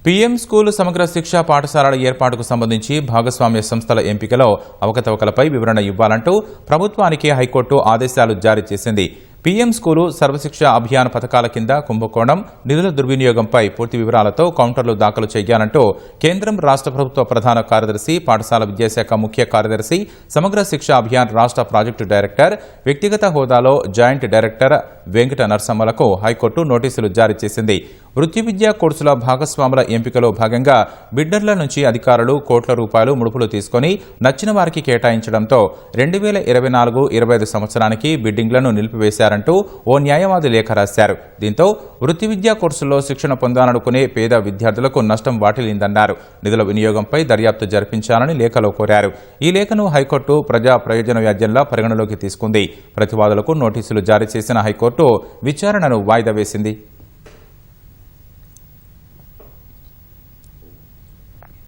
PM school సమగ్ర శిక్ష పాఠశాలల ఏర్పాటుకు సంబంధించి భాగస్వామ్య సంస్థల ఎంపికలో అవకతవకలపై వివరణ ఇవ్వాలంటూ ప్రభుత్వానికి హైకోర్టు ఆదేశాలు జారీ చేసింది. పీఎం స్కూలు సర్వశిక్ష అభియాన్ పథకాల కింద కుంభకోణం, నిధుల దుర్వినియోగంపై పూర్తి వివరాలతో కౌంటర్లు దాఖలు చేయాలంటూ కేంద్రం రాష్ట్ర ప్రభుత్వ ప్రధాన కార్యదర్శి, పాఠశాల విద్యాశాఖ ముఖ్య కార్యదర్శి, సమగ్ర శిక్ష అభియాన్ రాష్ట్ర ప్రాజెక్టు డైరెక్టర్, వ్యక్తిగత హోదాలో జాయింట్ డైరెక్టర్ వెంకట నరసమ్మలకు హైకోర్టు నోటీసులు జారీ చేసింది. వృత్తి విద్యా కోర్సుల భాగస్వాముల ఎంపికలో భాగంగా బిడ్డర్ల నుంచి అధికారులు కోట్ల రూపాయలు ముడుపులు తీసుకుని నచ్చిన వారికి కేటాయించడంతో 2024-25 సంవత్సరానికి బిడ్డింగ్లను నిలిపివేశారంటూ ఓ న్యాయవాది లేఖ రాశారు. దీంతో వృత్తి విద్యా కోర్సుల్లో శిక్షణ పొందాలనుకునే పేద విద్యార్థులకు నష్టం వాటిల్లిందన్నారు. నిధుల వినియోగంపై దర్యాప్తు జరిపించాలని లేఖలో కోరారు. ఈ లేఖను హైకోర్టు ప్రజా ప్రయోజన వ్యాజ్యంలా పరిగణలోకి తీసుకుంది. ప్రతివాదులకు నోటీసులు జారీ చేసిన హైకోర్టు విచారణను వాయిదా వేసింది.